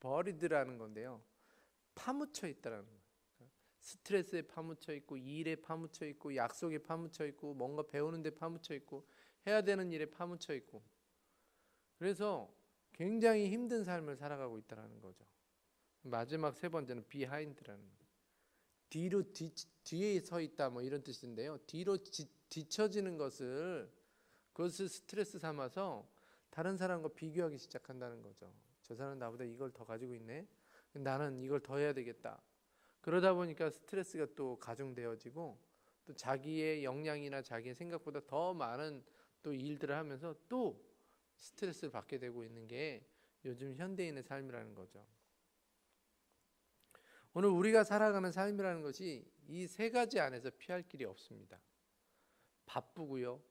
버리드라는 건데요. 파묻혀 있다라는 거예요. 스트레스에 파묻혀 있고, 일에 파묻혀 있고, 약속에 파묻혀 있고, 뭔가 배우는 데 파묻혀 있고, 해야 되는 일에 파묻혀 있고, 그래서 굉장히 힘든 삶을 살아가고 있다는 거죠. 마지막 세 번째는 비하인드라는 거예요. 뒤에 서 있다 뭐 이런 뜻인데요. 뒤로 뒤처지는 그것을 스트레스 삼아서 다른 사람과 비교하기 시작한다는 거죠. 저 사람은 나보다 이걸 더 가지고 있네. 나는 이걸 더 해야 되겠다. 그러다 보니까 스트레스가 또 가중되어지고, 또 자기의 역량이나 자기의 생각보다 더 많은 또 일들을 하면서 또 스트레스를 받게 되고 있는 게 요즘 현대인의 삶이라는 거죠. 오늘 우리가 살아가는 삶이라는 것이 이 세 가지 안에서 피할 길이 없습니다. 바쁘고요,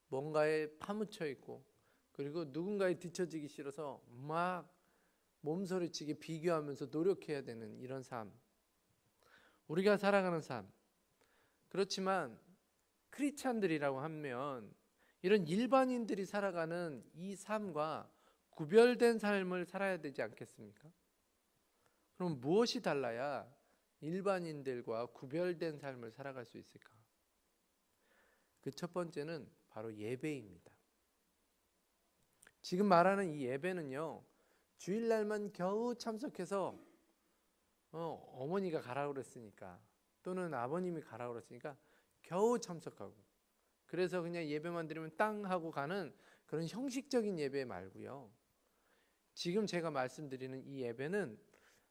뭔가에 파묻혀 있고, 그리고 누군가에 뒤처지기 싫어서 막 몸서리치게 비교하면서 노력해야 되는 이런 삶, 우리가 살아가는 삶. 그렇지만 크리스찬들이라고 하면 이런 일반인들이 살아가는 이 삶과 구별된 삶을 살아야 되지 않겠습니까? 그럼 무엇이 달라야 일반인들과 구별된 삶을 살아갈 수 있을까? 그 첫 번째는 바로 예배입니다. 지금 말하는 이 예배는요, 주일날만 겨우 참석해서 어머니가 가라고 그랬으니까, 또는 아버님이 가라고 그랬으니까 겨우 참석하고, 그래서 그냥 예배만 드리면 땅 하고 가는 그런 형식적인 예배 말고요, 지금 제가 말씀드리는 이 예배는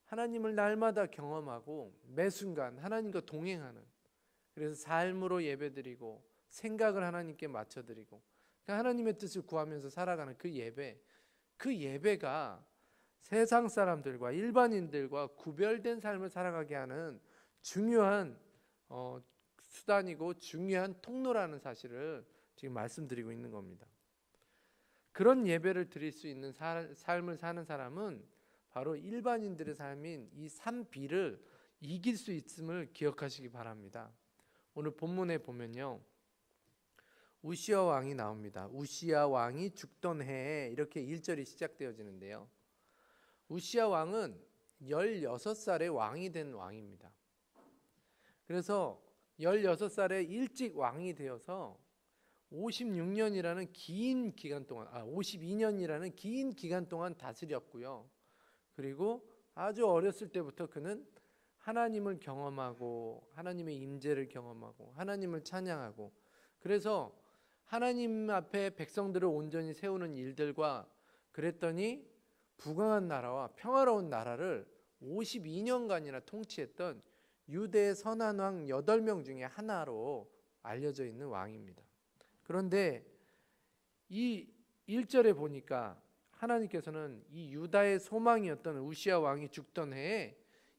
하나님을 날마다 경험하고 매 순간 하나님과 동행하는, 그래서 삶으로 예배드리고 생각을 하나님께 맞춰드리고 하나님의 뜻을 구하면서 살아가는 그 예배, 그 예배가 세상 사람들과 일반인들과 구별된 삶을 살아가게 하는 중요한 수단이고 중요한 통로라는 사실을 지금 말씀드리고 있는 겁니다. 그런 예배를 드릴 수 있는 삶을 사는 사람은 바로 일반인들의 삶인 이 3B를 이길 수 있음을 기억하시기 바랍니다. 오늘 본문에 보면요, 우시아 왕이 나옵니다. 우시아 왕이 죽던 해에 이렇게 1절이 시작되어지는데요, 우시아 왕은 16살에 왕이 된 왕입니다. 그래서 16살에 일찍 왕이 되어서 56년이라는 긴 기간 동안, 52년이라는 긴 기간 동안 다스렸고요. 그리고 아주 어렸을 때부터 그는 하나님을 경험하고 하나님의 임재를 경험하고 하나님을 찬양하고, 그래서 하나님 앞에 백성들을 온전히 세우는 일들과, 그랬더니 부강한 나라와 평화로운 나라를 52년간이나 통치했던 유대의 선한 왕 8명 중에 하나로 알려져 있는 왕입니다. 그런데 이 1절에 보니까 하나님께서는 이 유다의 소망이었던 우시아 왕이 죽던 해에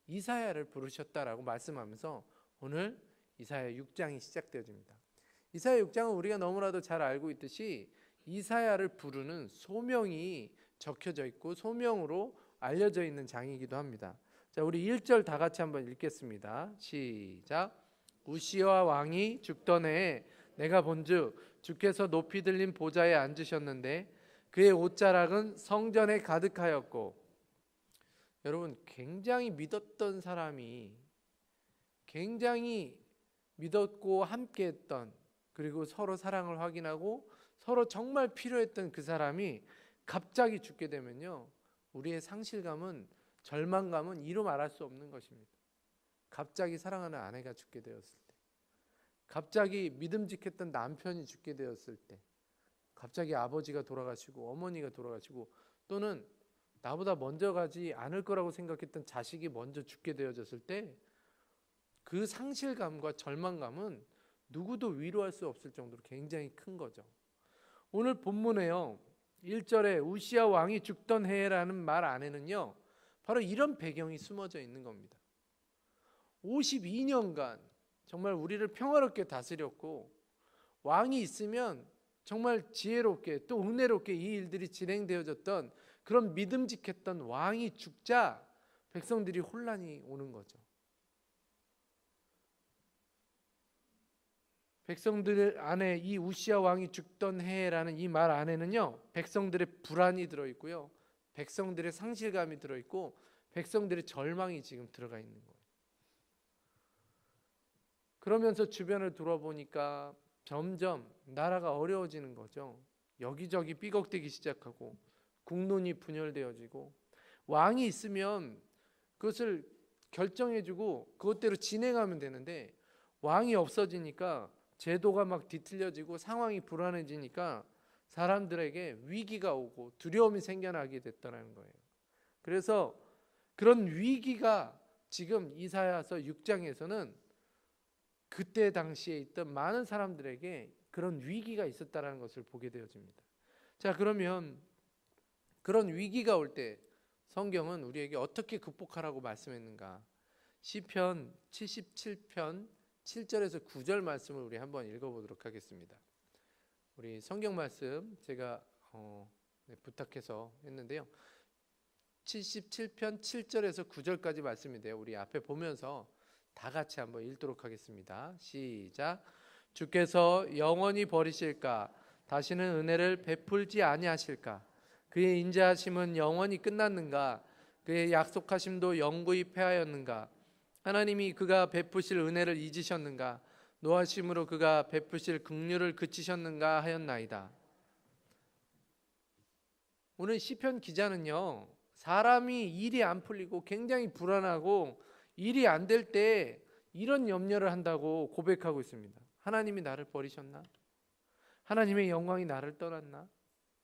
이사야를 부르셨다라고 말씀하면서 오늘 이사야 6장이 시작되어집니다. 이사야 6장은 우리가 너무나도 잘 알고 있듯이 이사야를 부르는 소명이 적혀져 있고 소명으로 알려져 있는 장이기도 합니다. 자, 우리 1절 다 같이 한번 읽겠습니다. 시작. 우시아 왕이 죽던 해에 내가 본즉 주께서 높이 들린 보좌에 앉으셨는데 그의 옷자락은 성전에 가득하였고, 여러분, 굉장히 믿었던 사람이, 굉장히 믿었고 함께했던, 그리고 서로 사랑을 확인하고 서로 정말 필요했던 그 사람이 갑자기 죽게 되면요, 우리의 상실감은, 절망감은 이루 말할 수 없는 것입니다. 갑자기 사랑하는 아내가 죽게 되었을 때, 갑자기 믿음직했던 남편이 죽게 되었을 때, 갑자기 아버지가 돌아가시고 어머니가 돌아가시고, 또는 나보다 먼저 가지 않을 거라고 생각했던 자식이 먼저 죽게 되어졌을 때, 그 상실감과 절망감은 누구도 위로할 수 없을 정도로 굉장히 큰 거죠. 오늘 본문에요, 1절에 우시아 왕이 죽던 해라는 말 안에는요, 바로 이런 배경이 숨어져 있는 겁니다. 52년간 정말 우리를 평화롭게 다스렸고, 왕이 있으면 정말 지혜롭게 또 은혜롭게 이 일들이 진행되어졌던 그런 믿음직했던 왕이 죽자 백성들이 혼란이 오는 거죠. 백성들 안에 이 우시아 왕이 죽던 해라는 이 말 안에는요, 백성들의 불안이 들어있고요, 백성들의 상실감이 들어있고 백성들의 절망이 지금 들어가 있는 거예요. 그러면서 주변을 돌아보니까 점점 나라가 어려워지는 거죠. 여기저기 삐걱대기 시작하고 국론이 분열되어지고, 왕이 있으면 그것을 결정해주고 그것대로 진행하면 되는데 왕이 없어지니까 제도가 막 뒤틀려지고 상황이 불안해지니까 사람들에게 위기가 오고 두려움이 생겨나게 됐다는 거예요. 그래서 그런 위기가 지금 이사야서 6장에서는 그때 당시에 있던 많은 사람들에게 그런 위기가 있었다는 것을 보게 되어집니다. 자, 그러면 그런 위기가 올 때 성경은 우리에게 어떻게 극복하라고 말씀했는가? 시편 77편 7절에서 9절 말씀을 우리 한번 읽어보도록 하겠습니다. 우리 성경 말씀 제가 부탁해서 했는데요. 77편 7절에서 9절까지 말씀인데요. 우리 앞에 보면서 다 같이 한번 읽도록 하겠습니다. 시작. 주께서 영원히 버리실까? 다시는 은혜를 베풀지 아니하실까? 그의 인자하심은 영원히 끝났는가? 그의 약속하심도 영구히 패하였는가? 하나님이 그가 베푸실 은혜를 잊으셨는가? 노하심으로 그가 베푸실 긍휼을 그치셨는가 하였나이다. 오늘 시편 기자는요, 사람이 일이 안 풀리고 굉장히 불안하고 일이 안 될 때 이런 염려를 한다고 고백하고 있습니다. 하나님이 나를 버리셨나? 하나님의 영광이 나를 떠났나?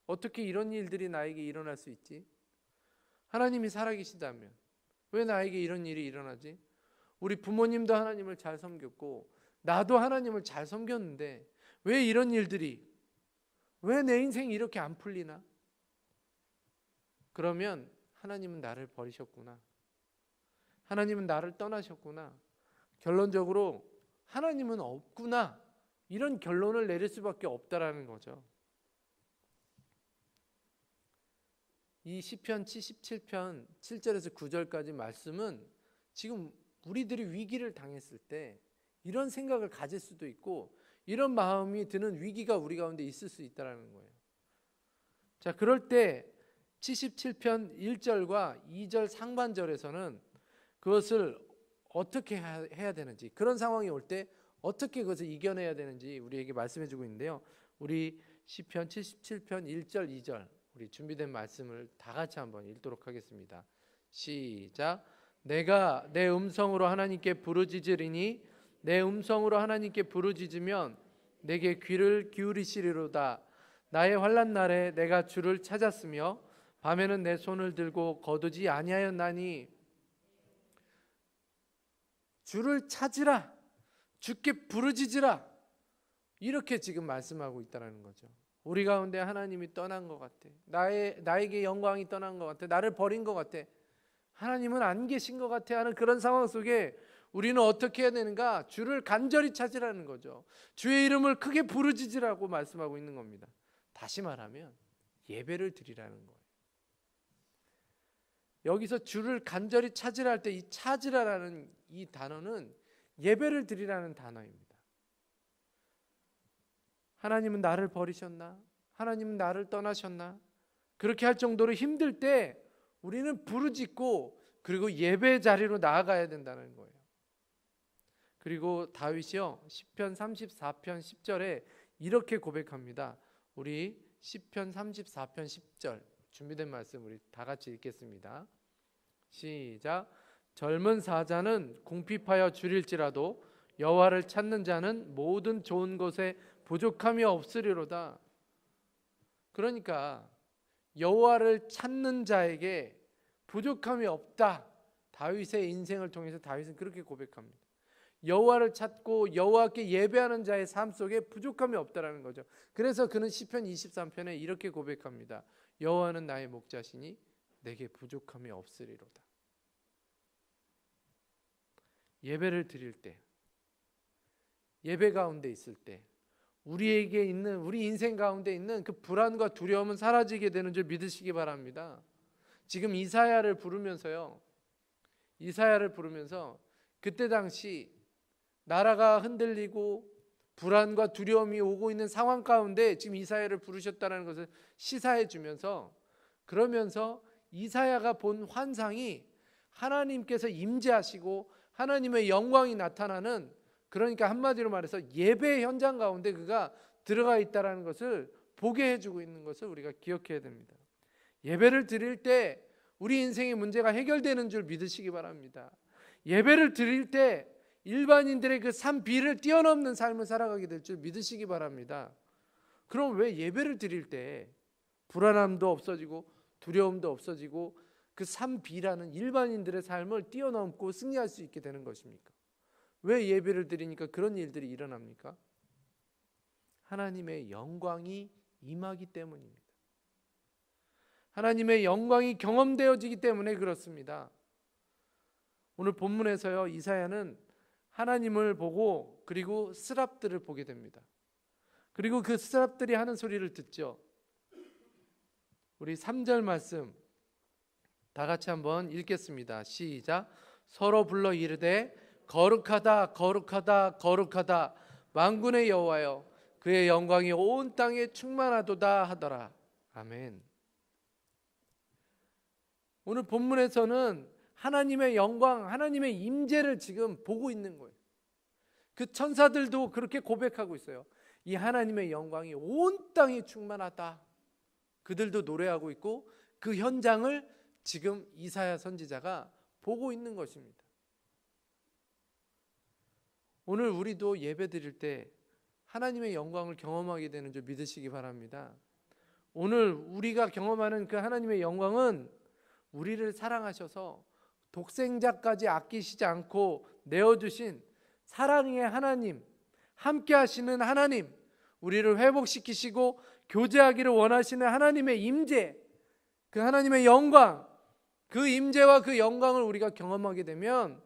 어떻게 이런 일들이 나에게 일어날 수 있지? 하나님이 살아계시다면 왜 나에게 이런 일이 일어나지? 우리 부모님도 하나님을 잘 섬겼고 나도 하나님을 잘 섬겼는데 왜 이런 일들이, 왜 내 인생이 이렇게 안 풀리나? 그러면 하나님은 나를 버리셨구나. 하나님은 나를 떠나셨구나. 결론적으로 하나님은 없구나. 이런 결론을 내릴 수밖에 없다라는 거죠. 이 시편 77편 7절에서 9절까지 말씀은 지금 우리들이 위기를 당했을 때 이런 생각을 가질 수도 있고 이런 마음이 드는 위기가 우리 가운데 있을 수 있다는 거예요. 자, 그럴 때 77편 1절과 2절 상반절에서는 그것을 어떻게 해야 되는지, 그런 상황이 올 때 어떻게 그것을 이겨내야 되는지 우리에게 말씀해 주고 있는데요. 우리 시편 77편 1절 2절 우리 준비된 말씀을 다 같이 한번 읽도록 하겠습니다. 시작. 내가 내 음성으로 하나님께 부르짖으리니 내 음성으로 하나님께 부르짖으면 내게 귀를 기울이시리로다. 나의 환난 날에 내가 주를 찾았으며 밤에는 내 손을 들고 거두지 아니하였나니. 주를 찾으라, 주께 부르짖으라, 이렇게 지금 말씀하고 있다는 거죠. 우리 가운데 하나님이 떠난 것 같아. 나에게 영광이 떠난 것 같아. 나를 버린 것 같아. 하나님은 안 계신 것 같아 하는 그런 상황 속에 우리는 어떻게 해야 되는가? 주를 간절히 찾으라는 거죠. 주의 이름을 크게 부르짖으라고 말씀하고 있는 겁니다. 다시 말하면 예배를 드리라는 거예요. 여기서 주를 간절히 찾으라 할 때 이 찾으라라는 이 단어는 예배를 드리라는 단어입니다. 하나님은 나를 버리셨나? 하나님은 나를 떠나셨나? 그렇게 할 정도로 힘들 때 우리는 부르짖고 그리고 예배 자리로 나아가야 된다는 거예요. 그리고 다윗이요, 시편 34편 10절에 이렇게 고백합니다. 우리 시편 34편 10절 준비된 말씀 우리 다 같이 읽겠습니다. 시작. 젊은 사자는 궁핍하여 줄일지라도 여호와를 찾는 자는 모든 좋은 것에 부족함이 없으리로다. 그러니까 여호와를 찾는 자에게 부족함이 없다. 다윗의 인생을 통해서 다윗은 그렇게 고백합니다. 여호와를 찾고 여호와께 예배하는 자의 삶 속에 부족함이 없다라는 거죠. 그래서 그는 시편 23편에 이렇게 고백합니다. 여호와는 나의 목자시니 내게 부족함이 없으리로다. 예배를 드릴 때, 예배 가운데 있을 때 우리에게 있는, 우리 인생 가운데 있는 그 불안과 두려움은 사라지게 되는 줄 믿으시기 바랍니다. 지금 이사야를 부르면서 그때 당시 나라가 흔들리고 불안과 두려움이 오고 있는 상황 가운데 지금 이사야를 부르셨다는 것을 시사해 주면서, 그러면서 이사야가 본 환상이 하나님께서 임재하시고 하나님의 영광이 나타나는, 그러니까 한마디로 말해서 예배 현장 가운데 그가 들어가 있다라는 것을 보게 해주고 있는 것을 우리가 기억해야 됩니다. 예배를 드릴 때 우리 인생의 문제가 해결되는 줄 믿으시기 바랍니다. 예배를 드릴 때 일반인들의 그 삶 비를 뛰어넘는 삶을 살아가게 될 줄 믿으시기 바랍니다. 그럼 왜 예배를 드릴 때 불안함도 없어지고 두려움도 없어지고 그 삶 비라는 일반인들의 삶을 뛰어넘고 승리할 수 있게 되는 것입니까? 왜 예배를 드리니까 그런 일들이 일어납니까? 하나님의 영광이 임하기 때문입니다. 하나님의 영광이 경험되어지기 때문에 그렇습니다. 오늘 본문에서요, 이사야는 하나님을 보고 그리고 스랍들을 보게 됩니다. 그리고 그 스랍들이 하는 소리를 듣죠. 우리 3절 말씀 다 같이 한번 읽겠습니다. 시작. 서로 불러 이르되 거룩하다 거룩하다 거룩하다 만군의 여호와여 그의 영광이 온 땅에 충만하도다 하더라. 아멘. 오늘 본문에서는 하나님의 영광, 하나님의 임재를 지금 보고 있는 거예요. 그 천사들도 그렇게 고백하고 있어요. 이 하나님의 영광이 온 땅에 충만하다. 그들도 노래하고 있고 그 현장을 지금 이사야 선지자가 보고 있는 것입니다. 오늘 우리도 예배 드릴 때 하나님의 영광을 경험하게 되는 줄 믿으시기 바랍니다. 오늘 우리가 경험하는 그 하나님의 영광은 우리를 사랑하셔서 독생자까지 아끼시지 않고 내어주신 사랑의 하나님, 함께 하시는 하나님, 우리를 회복시키시고 교제하기를 원하시는 하나님의 임재, 그 하나님의 영광, 그 임재와 그 영광을 우리가 경험하게 되면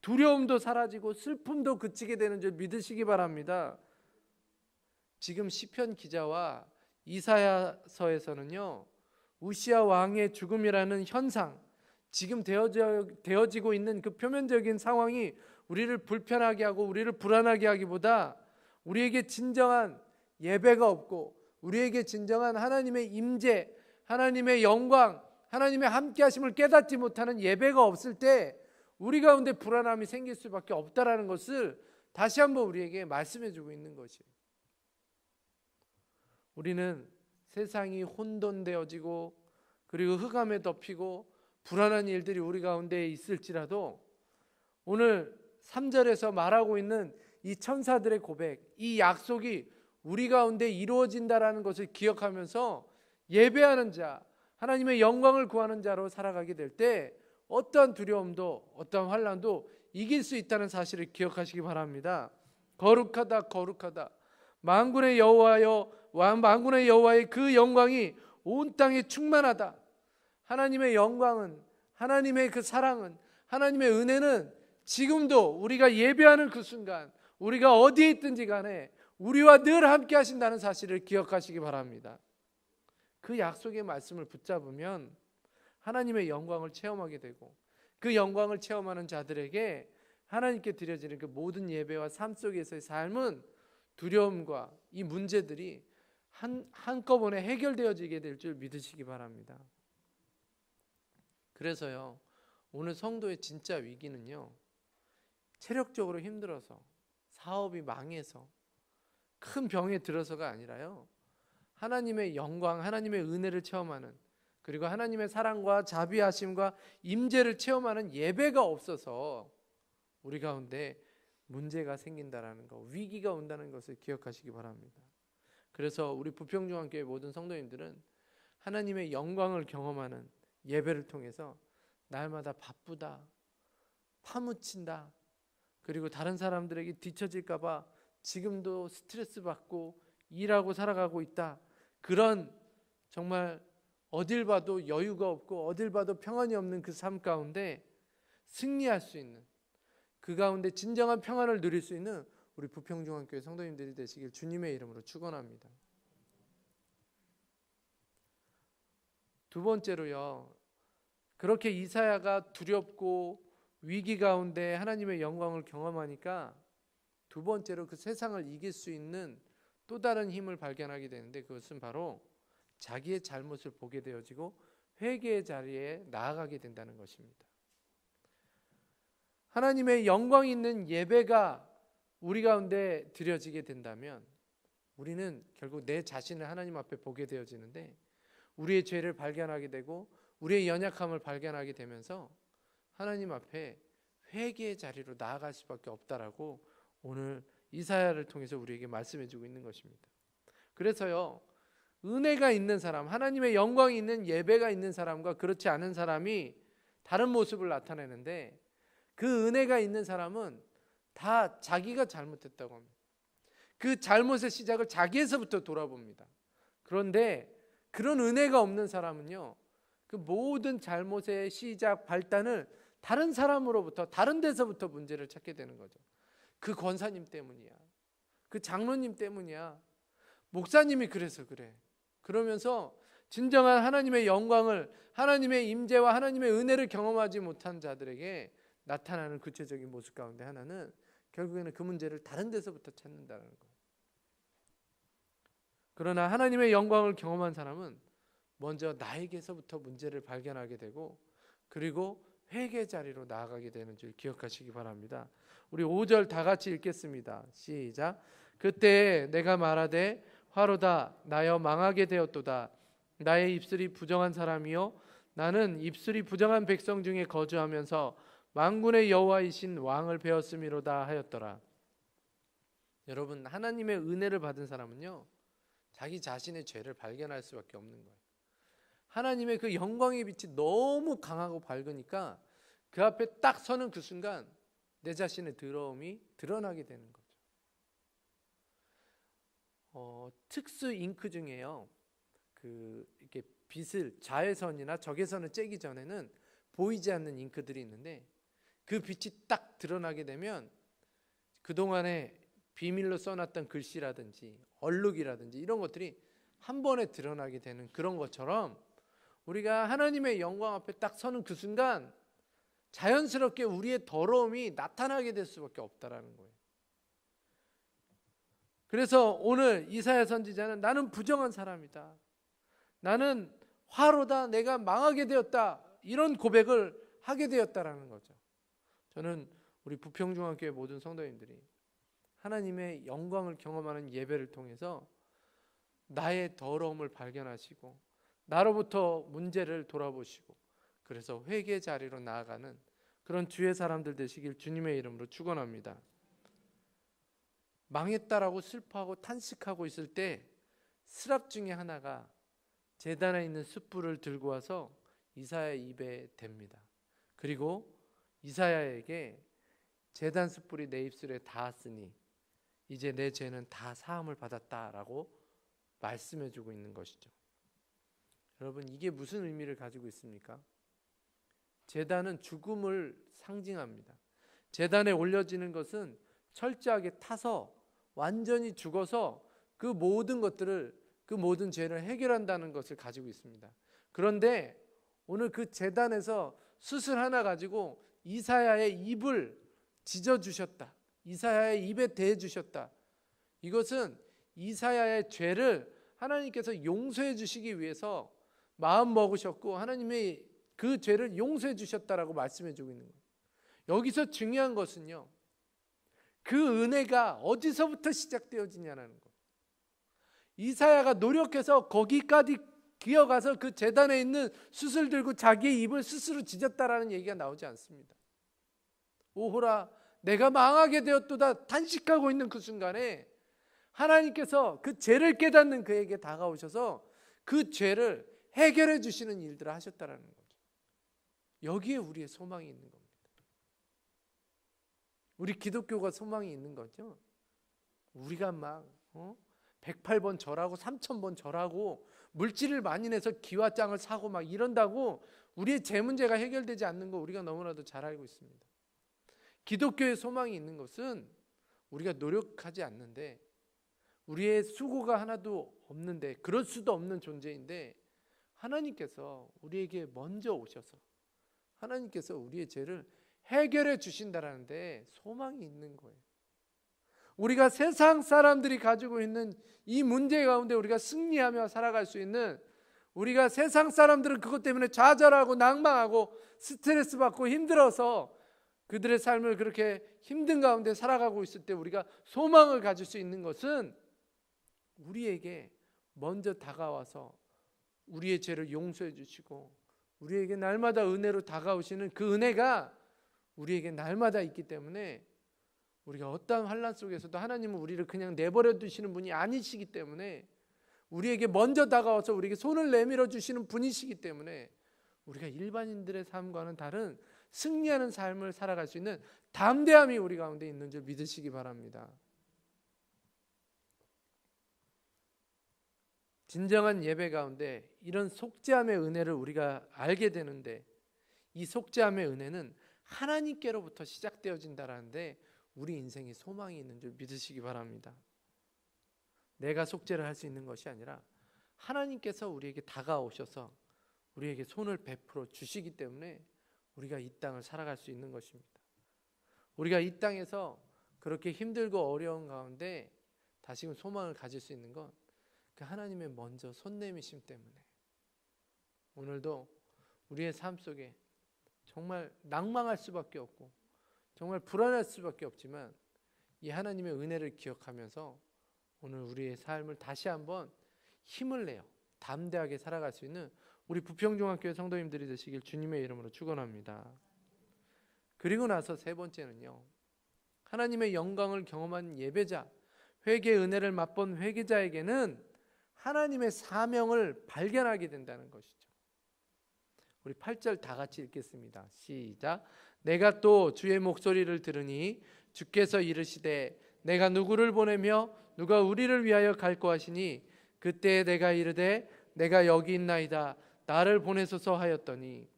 두려움도 사라지고 슬픔도 그치게 되는 줄 믿으시기 바랍니다. 지금 시편 기자와 이사야서에서는요, 우시야 왕의 죽음이라는 현상, 지금 되어지고 있는 그 표면적인 상황이 우리를 불편하게 하고 우리를 불안하게 하기보다 우리에게 진정한 예배가 없고 우리에게 진정한 하나님의 임재, 하나님의 영광, 하나님의 함께하심을 깨닫지 못하는 예배가 없을 때 우리 가운데 불안함이 생길 수밖에 없다라는 것을 다시 한번 우리에게 말씀해 주고 있는 것이에요. 우리는 세상이 혼돈되어지고 그리고 흑암에 덮이고 불안한 일들이 우리 가운데 있을지라도 오늘 3절에서 말하고 있는 이 천사들의 고백, 이 약속이 우리 가운데 이루어진다라는 것을 기억하면서 예배하는 자, 하나님의 영광을 구하는 자로 살아가게 될 때 어떠한 두려움도 어떠한 환난도 이길 수 있다는 사실을 기억하시기 바랍니다. 거룩하다 거룩하다 만군의 여호와여 만군의 여호와의 그 영광이 온 땅에 충만하다. 하나님의 영광은, 하나님의 그 사랑은, 하나님의 은혜는 지금도 우리가 예배하는 그 순간 우리가 어디에 있든지 간에 우리와 늘 함께 하신다는 사실을 기억하시기 바랍니다. 그 약속의 말씀을 붙잡으면 하나님의 영광을 체험하게 되고 그 영광을 체험하는 자들에게 하나님께 드려지는 그 모든 예배와 삶 속에서의 삶은 두려움과 이 문제들이 한꺼번에 해결되어지게 될 줄 믿으시기 바랍니다. 그래서요, 오늘 성도의 진짜 위기는요, 체력적으로 힘들어서 사업이 망해서 큰 병에 들어서가 아니라요, 하나님의 영광, 하나님의 은혜를 체험하는, 그리고 하나님의 사랑과 자비하심과 임재를 체험하는 예배가 없어서 우리 가운데 문제가 생긴다라는 것, 위기가 온다는 것을 기억하시기 바랍니다. 그래서 우리 부평중앙교회 모든 성도님들은 하나님의 영광을 경험하는 예배를 통해서 날마다 바쁘다, 파묻힌다, 그리고 다른 사람들에게 뒤처질까 봐 지금도 스트레스 받고 일하고 살아가고 있다, 그런 정말 어딜 봐도 여유가 없고 어딜 봐도 평안이 없는 그 삶 가운데 승리할 수 있는, 그 가운데 진정한 평안을 누릴 수 있는 우리 부평중앙교회 성도님들이 되시길 주님의 이름으로 축원합니다. 두 번째로요, 그렇게 이사야가 두렵고 위기 가운데 하나님의 영광을 경험하니까 두 번째로 그 세상을 이길 수 있는 또 다른 힘을 발견하게 되는데, 그것은 바로 자기의 잘못을 보게 되어지고 회개의 자리에 나아가게 된다는 것입니다. 하나님의 영광이 있는 예배가 우리 가운데 드려지게 된다면 우리는 결국 내 자신을 하나님 앞에 보게 되어지는데 우리의 죄를 발견하게 되고 우리의 연약함을 발견하게 되면서 하나님 앞에 회개의 자리로 나아갈 수밖에 없다라고 오늘 이사야를 통해서 우리에게 말씀해 주고 있는 것입니다. 그래서요, 은혜가 있는 사람, 하나님의 영광이 있는 예배가 있는 사람과 그렇지 않은 사람이 다른 모습을 나타내는데 그 은혜가 있는 사람은 다 자기가 잘못했다고 합니다. 그 잘못의 시작을 자기에서부터 돌아봅니다. 그런데 그런 은혜가 없는 사람은요, 그 모든 잘못의 시작, 발단을 다른 사람으로부터, 다른 데서부터 문제를 찾게 되는 거죠. 그 권사님 때문이야, 그 장로님 때문이야, 목사님이 그래서 그래. 그러면서 진정한 하나님의 영광을, 하나님의 임재와 하나님의 은혜를 경험하지 못한 자들에게 나타나는 구체적인 모습 가운데 하나는 결국에는 그 문제를 다른 데서부터 찾는다는 거예요. 그러나 하나님의 영광을 경험한 사람은 먼저 나에게서부터 문제를 발견하게 되고 그리고 회개 자리로 나아가게 되는 줄 기억하시기 바랍니다. 우리 5절 다 같이 읽겠습니다. 시작. 그때 내가 말하되 화로다 나여 망하게 되었도다. 나의 입술이 부정한 사람이요 나는 입술이 부정한 백성 중에 거주하면서 만군의 여호와이신 왕을 배웠음이로다 하였더라. 여러분, 하나님의 은혜를 받은 사람은요, 자기 자신의 죄를 발견할 수밖에 없는 거예요. 하나님의 그 영광의 빛이 너무 강하고 밝으니까 그 앞에 딱 서는 그 순간 내 자신의 더러움이 드러나게 되는 거죠. 특수 잉크 중에요, 이렇게 빛을 자외선이나 적외선을 쬐기 전에는 보이지 않는 잉크들이 있는데 그 빛이 딱 드러나게 되면 그동안에 비밀로 써놨던 글씨라든지 얼룩이라든지 이런 것들이 한 번에 드러나게 되는 그런 것처럼 우리가 하나님의 영광 앞에 딱 서는 그 순간 자연스럽게 우리의 더러움이 나타나게 될 수밖에 없다라는 거예요. 그래서 오늘 이사야 선지자는 나는 부정한 사람이다, 나는 화로다, 내가 망하게 되었다, 이런 고백을 하게 되었다라는 거죠. 저는 우리 부평중앙교회 모든 성도님들이 하나님의 영광을 경험하는 예배를 통해서 나의 더러움을 발견하시고 나로부터 문제를 돌아보시고 그래서 회개 자리로 나아가는 그런 주의 사람들 되시길 주님의 이름으로 축원합니다. 망했다라고 슬퍼하고 탄식하고 있을 때 스랍 중에 하나가 제단에 있는 숯불을 들고 와서 이사야 입에 댑니다. 그리고 이사야에게 제단 숯불이 내 입술에 닿았으니 이제 내 죄는 다 사함을 받았다라고 말씀해 주고 있는 것이죠. 여러분, 이게 무슨 의미를 가지고 있습니까? 제단은 죽음을 상징합니다. 제단에 올려지는 것은 철저하게 타서 완전히 죽어서 그 모든 것들을, 그 모든 죄를 해결한다는 것을 가지고 있습니다. 그런데 오늘 그 제단에서 숯을 하나 가지고 이사야의 입을 찢어주셨다, 이사야의 입에 대주셨다. 이것은 이사야의 죄를 하나님께서 용서해 주시기 위해서 마음 먹으셨고 하나님의 그 죄를 용서해 주셨다라고 말씀해 주고 있는 거예요. 여기서 중요한 것은요, 그 은혜가 어디서부터 시작되어지냐는 거예요. 이사야가 노력해서 거기까지 기어가서 그 제단에 있는 숯을 들고 자기의 입을 스스로 찢었다라는 얘기가 나오지 않습니다. 오호라 내가 망하게 되었도다 탄식하고 있는 그 순간에 하나님께서 그 죄를 깨닫는 그에게 다가오셔서 그 죄를 해결해 주시는 일들을 하셨다라는 거죠. 여기에 우리의 소망이 있는 겁니다. 우리 기독교가 소망이 있는 거죠. 우리가 막 108번 절하고 3000번 절하고 물질을 많이 내서 기와장을 사고 막 이런다고 우리의 죄 문제가 해결되지 않는 거 우리가 너무나도 잘 알고 있습니다. 기독교의 소망이 있는 것은 우리가 노력하지 않는데, 우리의 수고가 하나도 없는데, 그럴 수도 없는 존재인데 하나님께서 우리에게 먼저 오셔서 하나님께서 우리의 죄를 해결해 주신다라는데 소망이 있는 거예요. 우리가 세상 사람들이 가지고 있는 이 문제 가운데 우리가 승리하며 살아갈 수 있는 우리가 세상 사람들은 그것 때문에 좌절하고 낭망하고 스트레스 받고 힘들어서 그들의 삶을 그렇게 힘든 가운데 살아가고 있을 때 우리가 소망을 가질 수 있는 것은 우리에게 먼저 다가와서 우리의 죄를 용서해 주시고 우리에게 날마다 은혜로 다가오시는 그 은혜가 우리에게 날마다 있기 때문에 우리가 어떠한 환난 속에서도 하나님은 우리를 그냥 내버려 두시는 분이 아니시기 때문에 우리에게 먼저 다가와서 우리에게 손을 내밀어 주시는 분이시기 때문에 우리가 일반인들의 삶과는 다른 승리하는 삶을 살아갈 수 있는 담대함이 우리 가운데 있는 줄 믿으시기 바랍니다. 진정한 예배 가운데 이런 속죄함의 은혜를 우리가 알게 되는데 이 속죄함의 은혜는 하나님께로부터 시작되어진다라는데 우리 인생에 소망이 있는 줄 믿으시기 바랍니다. 내가 속죄를 할 수 있는 것이 아니라 하나님께서 우리에게 다가오셔서 우리에게 손을 베풀어 주시기 때문에 우리가 이 땅을 살아갈 수 있는 것입니다. 우리가 이 땅에서 그렇게 힘들고 어려운 가운데 다시금 소망을 가질 수 있는 건 그 하나님의 먼저 손 내미심 때문에 오늘도 우리의 삶 속에 정말 낭망할 수밖에 없고 정말 불안할 수밖에 없지만 이 하나님의 은혜를 기억하면서 오늘 우리의 삶을 다시 한번 힘을 내어 담대하게 살아갈 수 있는 우리 부평중학교의 성도님들이 되시길 주님의 이름으로 축원합니다. 그리고 나서 세 번째는요, 하나님의 영광을 경험한 예배자, 회개의 은혜를 맛본 회개자에게는 하나님의 사명을 발견하게 된다는 것이죠. 우리 8절 다 같이 읽겠습니다. 시작. 내가 또 주의 목소리를 들으니 주께서 이르시되 내가 누구를 보내며 누가 우리를 위하여 갈고 하시니 그때 내가 이르되 내가 여기 있나이다 나를 보내소서 하였더니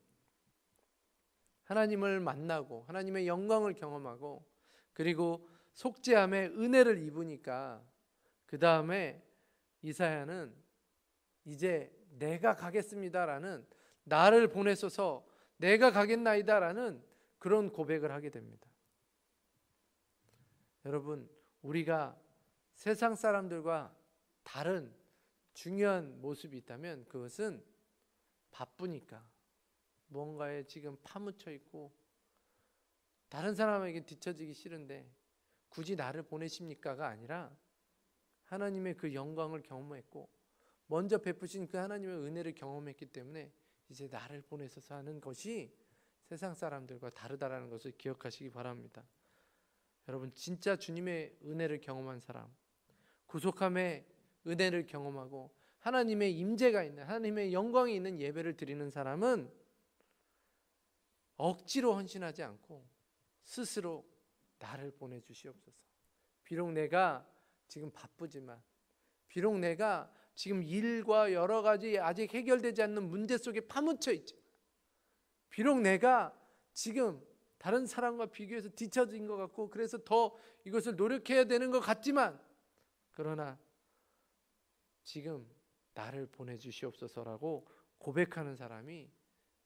하나님을 만나고 하나님의 영광을 경험하고 그리고 속죄함의 은혜를 입으니까 그 다음에 이사야는 이제 내가 가겠습니다라는 나를 보내소서 내가 가겠나이다라는 그런 고백을 하게 됩니다. 여러분, 우리가 세상 사람들과 다른 중요한 모습이 있다면 그것은 바쁘니까 뭔가에 지금 파묻혀 있고 다른 사람에게 뒤처지기 싫은데 굳이 나를 보내십니까가 아니라 하나님의 그 영광을 경험했고 먼저 베푸신 그 하나님의 은혜를 경험했기 때문에 이제 나를 보내셔서 하는 것이 세상 사람들과 다르다라는 것을 기억하시기 바랍니다. 여러분, 진짜 주님의 은혜를 경험한 사람, 구속함의 은혜를 경험하고 하나님의 임재가 있는 하나님의 영광이 있는 예배를 드리는 사람은 억지로 헌신하지 않고 스스로 나를 보내주시옵소서. 비록 내가 지금 바쁘지만 비록 내가 지금 일과 여러 가지 아직 해결되지 않는 문제 속에 파묻혀 있지만 비록 내가 지금 다른 사람과 비교해서 뒤처진 것 같고 그래서 더 이것을 노력해야 되는 것 같지만 그러나 지금 나를 보내주시옵소서라고 고백하는 사람이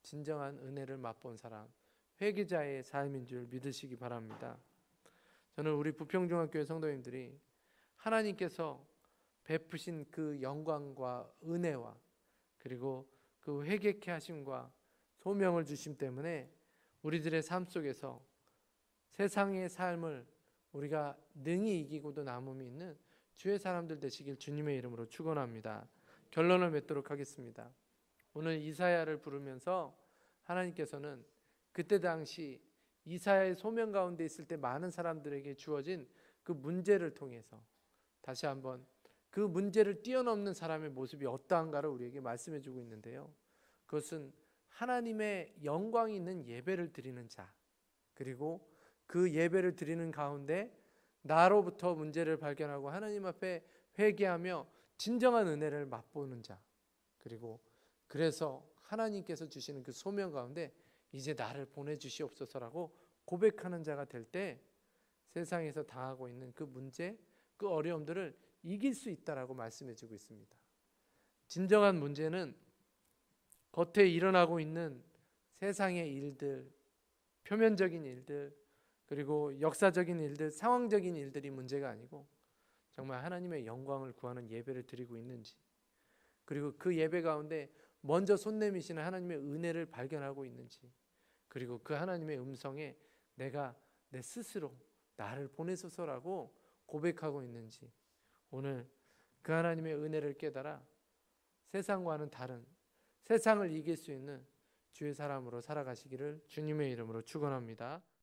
진정한 은혜를 맛본 사람, 회개자의 삶인 줄 믿으시기 바랍니다. 저는 우리 부평중학교의 성도님들이 하나님께서 베푸신 그 영광과 은혜와 그리고 그 회개케 하심과 소명을 주심 때문에 우리들의 삶 속에서 세상의 삶을 우리가 능히 이기고도 남음이 있는 주의 사람들 되시길 주님의 이름으로 축원합니다. 결론을 맺도록 하겠습니다. 오늘 이사야를 부르면서 하나님께서는 그때 당시 이사야의 소명 가운데 있을 때 많은 사람들에게 주어진 그 문제를 통해서 다시 한번 그 문제를 뛰어넘는 사람의 모습이 어떠한가를 우리에게 말씀해 주고 있는데요. 그것은 하나님의 영광이 있는 예배를 드리는 자, 그리고 그 예배를 드리는 가운데 나로부터 문제를 발견하고 하나님 앞에 회개하며 진정한 은혜를 맛보는 자, 그리고 그래서 하나님께서 주시는 그 소명 가운데 이제 나를 보내주시옵소서라고 고백하는 자가 될 때 세상에서 당하고 있는 그 문제, 그 어려움들을 이길 수 있다라고 말씀해 주고 있습니다. 진정한 문제는 겉에 일어나고 있는 세상의 일들, 표면적인 일들, 그리고 역사적인 일들, 상황적인 일들이 문제가 아니고 정말 하나님의 영광을 구하는 예배를 드리고 있는지, 그리고 그 예배 가운데 먼저 손 내미시는 하나님의 은혜를 발견하고 있는지, 그리고 그 하나님의 음성에 내가 내 스스로 나를 보내소서라고 고백하고 있는지, 오늘 그 하나님의 은혜를 깨달아 세상과는 다른, 세상을 이길 수 있는 주의 사람으로 살아가시기를 주님의 이름으로 축원합니다.